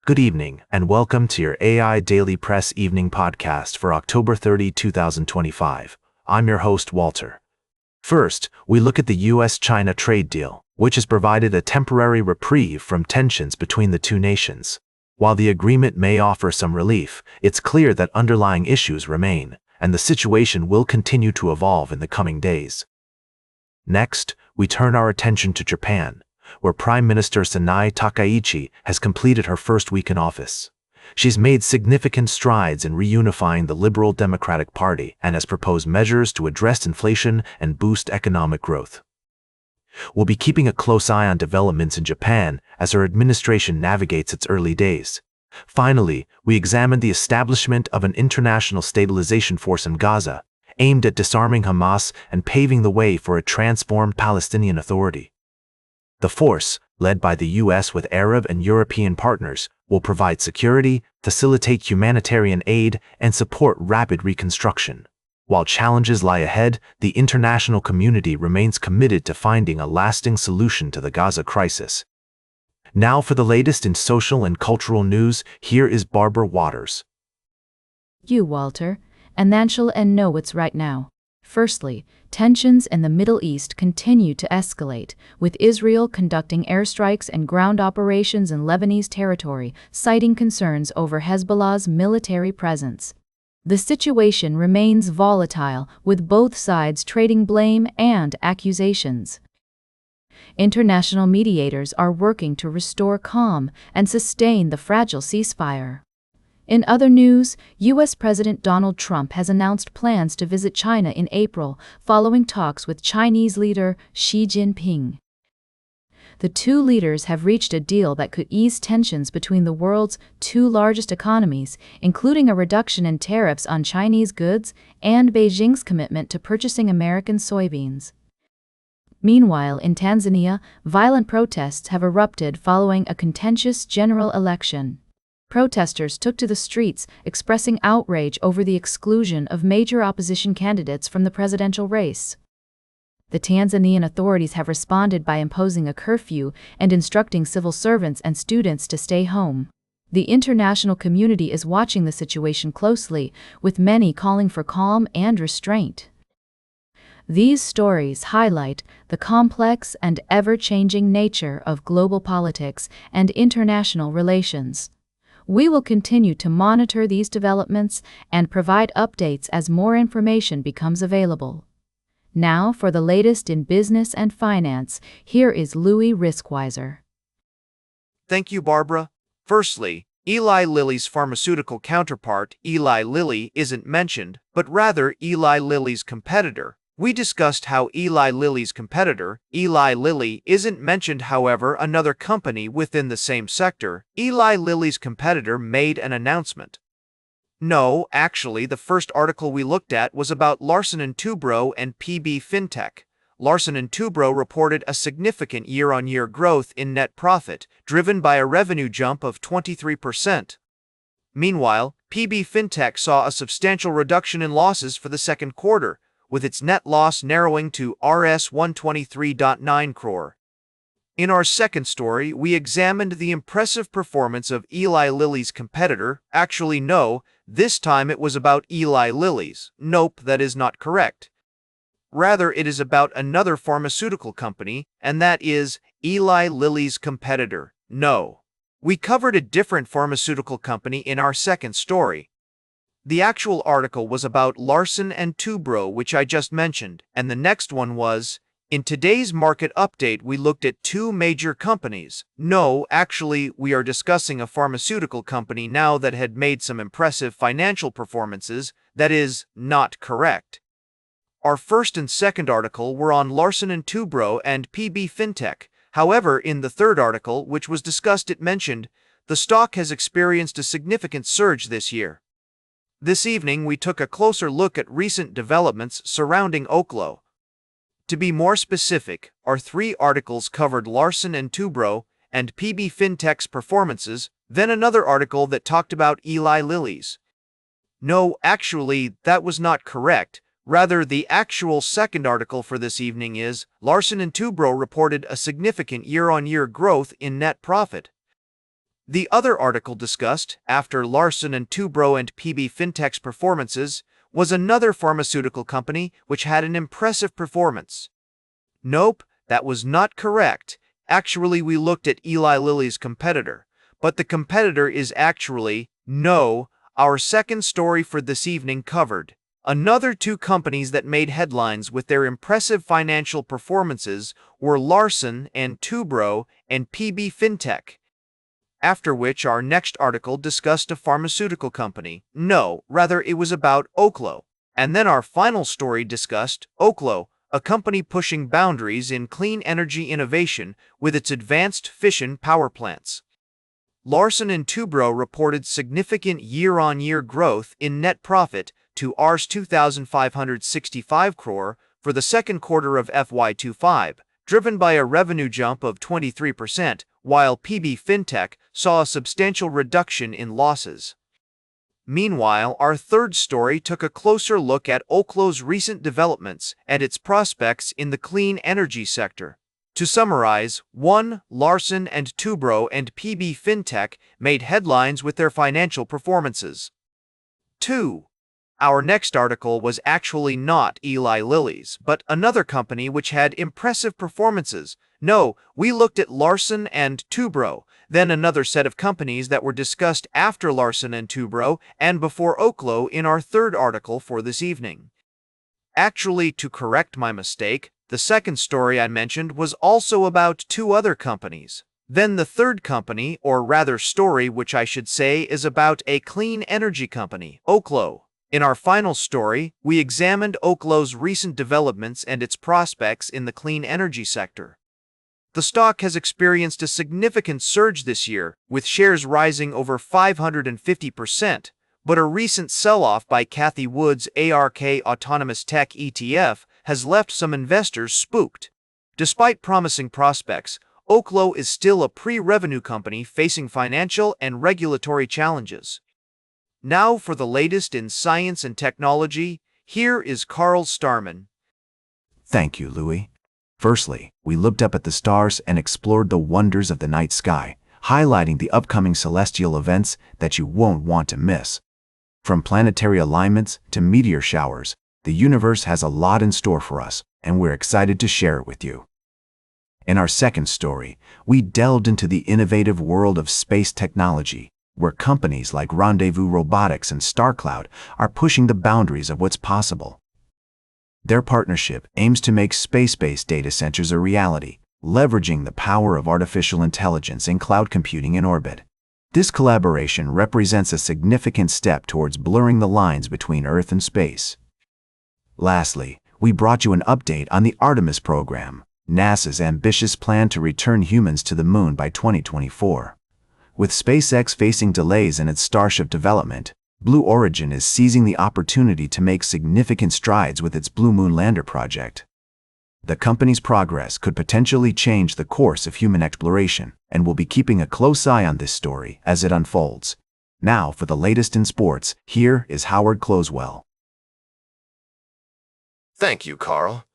Good evening, and welcome to your AI Daily Press Evening Podcast for October 30, 2025. I'm your host, Walter. First, we look at the U.S.-China trade deal, which has provided a temporary reprieve from tensions between the two nations. While the agreement may offer some relief, it's clear that underlying issues remain, and the situation will continue to evolve in the coming days. Next, we turn our attention to Japan, where Prime Minister Sanae Takaichi has completed her first week in office. She's made significant strides in reunifying the Liberal Democratic Party and has proposed measures to address inflation and boost economic growth. We'll be keeping a close eye on developments in Japan as her administration navigates its early days. Finally, we examine the establishment of an international stabilization force in Gaza, aimed at disarming Hamas and paving the way for a transformed Palestinian Authority. The force, led by the U.S. with Arab and European partners, will provide security, facilitate humanitarian aid, and support rapid reconstruction. While challenges lie ahead, the international community remains committed to finding a lasting solution to the Gaza crisis. Now for the latest in social and cultural news, here is Barbara Waters. You, Walter, and then shall know what's right now. Firstly, tensions in the Middle East continue to escalate, with Israel conducting airstrikes and ground operations in Lebanese territory, citing concerns over Hezbollah's military presence. The situation remains volatile, with both sides trading blame and accusations. International mediators are working to restore calm and sustain the fragile ceasefire. In other news, U.S. President Donald Trump has announced plans to visit China in April, following talks with Chinese leader Xi Jinping. The two leaders have reached a deal that could ease tensions between the world's two largest economies, including a reduction in tariffs on Chinese goods and Beijing's commitment to purchasing American soybeans. Meanwhile, in Tanzania, violent protests have erupted following a contentious general election. Protesters took to the streets, expressing outrage over the exclusion of major opposition candidates from the presidential race. The Tanzanian authorities have responded by imposing a curfew and instructing civil servants and students to stay home. The international community is watching the situation closely, with many calling for calm and restraint. These stories highlight the complex and ever-changing nature of global politics and international relations. We will continue to monitor these developments and provide updates as more information becomes available. Now for the latest in business and finance, here is Louis Riskweiser. Thank you, Barbara. Firstly, Eli Lilly's pharmaceutical counterpart, Eli Lilly, isn't mentioned, but rather Eli Lilly's competitor. We discussed how Eli Lilly's competitor, Eli Lilly, isn't mentioned. However, another company within the same sector, Eli Lilly's competitor, made an announcement. No, actually, the first article we looked at was about Larsen & Toubro and PB Fintech. Larsen & Toubro reported a significant year-on-year growth in net profit, driven by a revenue jump of 23%. Meanwhile, PB Fintech saw a substantial reduction in losses for the second quarter, with its net loss narrowing to Rs 123.9 crore. In our second story, we examined the impressive performance of Eli Lilly's competitor. Actually, no, this time it was about Eli Lilly's. Nope, that is not correct. Rather, it is about another pharmaceutical company, and that is Eli Lilly's competitor. No. We covered a different pharmaceutical company in our second story. The actual article was about Larsen & Toubro, which I just mentioned, and the next one was, in today's market update we looked at two major companies. No, actually, we are discussing a pharmaceutical company now that had made some impressive financial performances. That is not correct. Our first and second article were on Larsen & Toubro and PB Fintech. However, in the third article, which was discussed, it mentioned, the stock has experienced a significant surge this year. This evening we took a closer look at recent developments surrounding Oklo. To be more specific, our three articles covered Larsen & Toubro and PB Fintech's performances, then another article that talked about Eli Lilly's. No, actually, that was not correct. Rather, the actual second article for this evening is, Larsen & Toubro reported a significant year-on-year growth in net profit. The other article discussed, after Larsen and Toubro and PB Fintech's performances, was another pharmaceutical company which had an impressive performance. Nope, that was not correct. Actually, we looked at Eli Lilly's competitor, but the competitor is actually, no, our second story for this evening covered. Another two companies that made headlines with their impressive financial performances were Larsen and Toubro and PB Fintech. After which our next article discussed a pharmaceutical company. No, rather it was about Oklo. And then our final story discussed Oklo, a company pushing boundaries in clean energy innovation with its advanced fission power plants. Larsen and Toubro reported significant year-on-year growth in net profit to Rs 2,565 crore for the second quarter of FY25, driven by a revenue jump of 23%, while PB Fintech saw a substantial reduction in losses. Meanwhile, our third story took a closer look at Oklo's recent developments and its prospects in the clean energy sector. To summarize, 1. Larsen and Toubro and PB Fintech made headlines with their financial performances. 2. Our next article was actually not Eli Lilly's, but another company which had impressive performances. No, we looked at Larsen and Toubro, then another set of companies that were discussed after Larsen and Toubro and before Oklo in our third article for this evening. Actually, to correct my mistake, the second story I mentioned was also about two other companies. Then the third company, or rather story which I should say, is about a clean energy company, Oklo. In our final story, we examined Oklo's recent developments and its prospects in the clean energy sector. The stock has experienced a significant surge this year, with shares rising over 550%, but a recent sell-off by Cathie Wood's ARK Autonomous Tech ETF has left some investors spooked. Despite promising prospects, Oklo is still a pre-revenue company facing financial and regulatory challenges. Now for the latest in science and technology, here is Carl Starman. Thank you, Louis. Firstly, we looked up at the stars and explored the wonders of the night sky, highlighting the upcoming celestial events that you won't want to miss. From planetary alignments to meteor showers, the universe has a lot in store for us, and we're excited to share it with you. In our second story, we delved into the innovative world of space technology, where companies like Rendezvous Robotics and StarCloud are pushing the boundaries of what's possible. Their partnership aims to make space-based data centers a reality, leveraging the power of artificial intelligence and cloud computing in orbit. This collaboration represents a significant step towards blurring the lines between Earth and space. Lastly, we brought you an update on the Artemis program, NASA's ambitious plan to return humans to the moon by 2024. With SpaceX facing delays in its Starship development, Blue Origin is seizing the opportunity to make significant strides with its Blue Moon Lander project. The company's progress could potentially change the course of human exploration, and we'll be keeping a close eye on this story as it unfolds. Now, for the latest in sports, here is Howard Closewell. Thank you, Carl.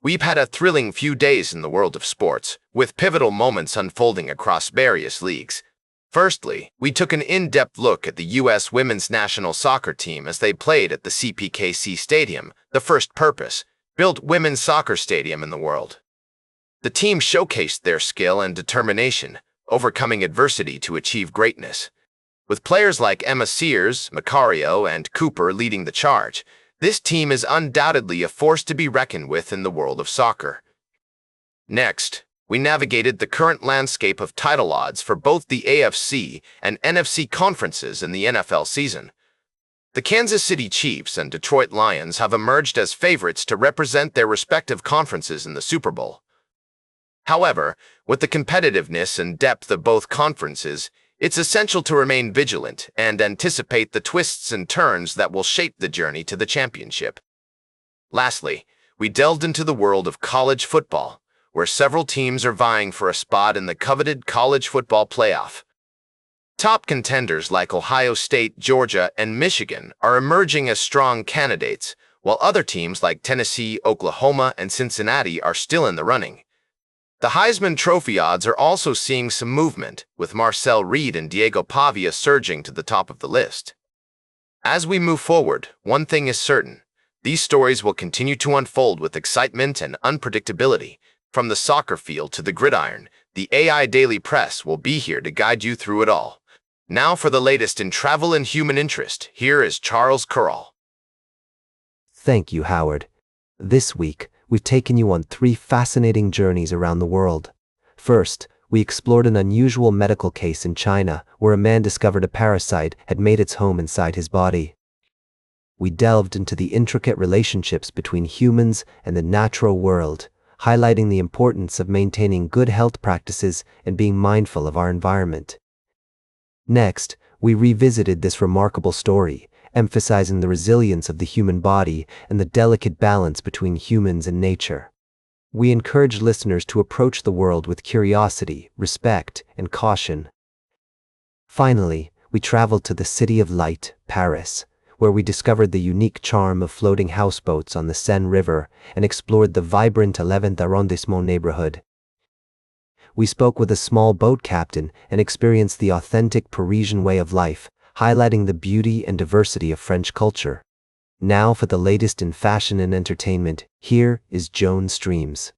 We've had a thrilling few days in the world of sports, with pivotal moments unfolding across various leagues. Firstly, we took an in-depth look at the U.S. women's national soccer team as they played at the CPKC Stadium, the first purpose-built women's soccer stadium in the world. The team showcased their skill and determination, overcoming adversity to achieve greatness. With players like Emma Sears, Macario, and Cooper leading the charge, this team is undoubtedly a force to be reckoned with in the world of soccer. Next, we navigated the current landscape of title odds for both the AFC and NFC conferences in the NFL season. The Kansas City Chiefs and Detroit Lions have emerged as favorites to represent their respective conferences in the Super Bowl. However, with the competitiveness and depth of both conferences, it's essential to remain vigilant and anticipate the twists and turns that will shape the journey to the championship. Lastly, we delved into the world of college football, where several teams are vying for a spot in the coveted college football playoff. Top contenders like Ohio State, Georgia, and Michigan are emerging as strong candidates, while other teams like Tennessee, Oklahoma, and Cincinnati are still in the running. The Heisman Trophy odds are also seeing some movement, with Marcel Reed and Diego Pavia surging to the top of the list. As we move forward, one thing is certain. These stories will continue to unfold with excitement and unpredictability. From the soccer field to the gridiron, the AI Daily Press will be here to guide you through it all. Now for the latest in travel and human interest, here is Charles Curral. Thank you, Howard. This week, we've taken you on 3 fascinating journeys around the world. First, we explored an unusual medical case in China where a man discovered a parasite had made its home inside his body. We delved into the intricate relationships between humans and the natural world, highlighting the importance of maintaining good health practices and being mindful of our environment. Next, we revisited this remarkable story, emphasizing the resilience of the human body and the delicate balance between humans and nature. We encourage listeners to approach the world with curiosity, respect, and caution. Finally, we traveled to the City of Light, Paris, where we discovered the unique charm of floating houseboats on the Seine River and explored the vibrant 11th arrondissement neighborhood. We spoke with a small boat captain and experienced the authentic Parisian way of life, highlighting the beauty and diversity of French culture. Now for the latest in fashion and entertainment, here is Joan Streams.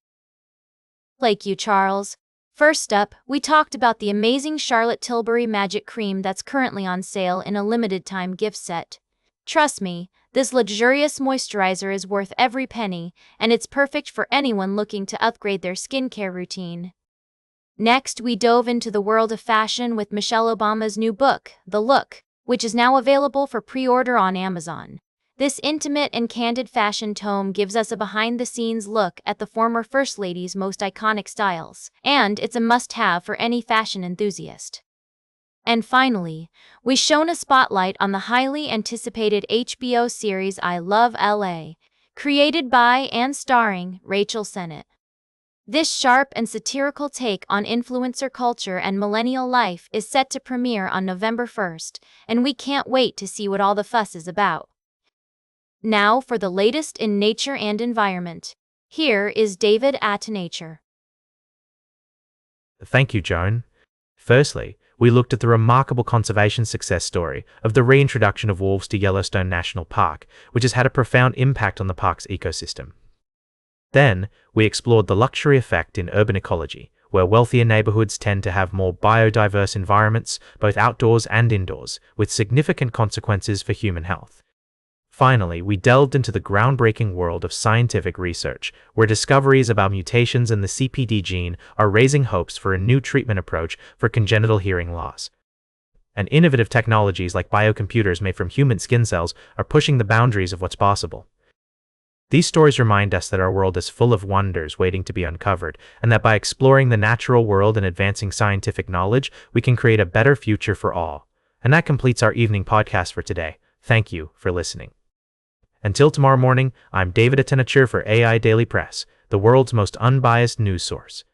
Thank you, Charles. First up, we talked about the amazing Charlotte Tilbury Magic Cream that's currently on sale in a limited-time gift set. Trust me, this luxurious moisturizer is worth every penny, and it's perfect for anyone looking to upgrade their skincare routine. Next, we dove into the world of fashion with Michelle Obama's new book, The Look, which is now available for pre-order on Amazon. This intimate and candid fashion tome gives us a behind-the-scenes look at the former First Lady's most iconic styles, and it's a must-have for any fashion enthusiast. And finally, we shone a spotlight on the highly anticipated HBO series I Love LA, created by and starring Rachel Sennett. This sharp and satirical take on influencer culture and millennial life is set to premiere on November 1st, and we can't wait to see what all the fuss is about. Now for the latest in nature and environment. Here is David at Nature. Thank you, Joan. Firstly, we looked at the remarkable conservation success story of the reintroduction of wolves to Yellowstone National Park, which has had a profound impact on the park's ecosystem. Then, we explored the luxury effect in urban ecology, where wealthier neighborhoods tend to have more biodiverse environments, both outdoors and indoors, with significant consequences for human health. Finally, we delved into the groundbreaking world of scientific research, where discoveries about mutations in the CPD gene are raising hopes for a new treatment approach for congenital hearing loss. And innovative technologies like biocomputers made from human skin cells are pushing the boundaries of what's possible. These stories remind us that our world is full of wonders waiting to be uncovered, and that by exploring the natural world and advancing scientific knowledge, we can create a better future for all. And that completes our evening podcast for today. Thank you for listening. Until tomorrow morning, I'm David at Nature for AI Daily Press, the world's most unbiased news source.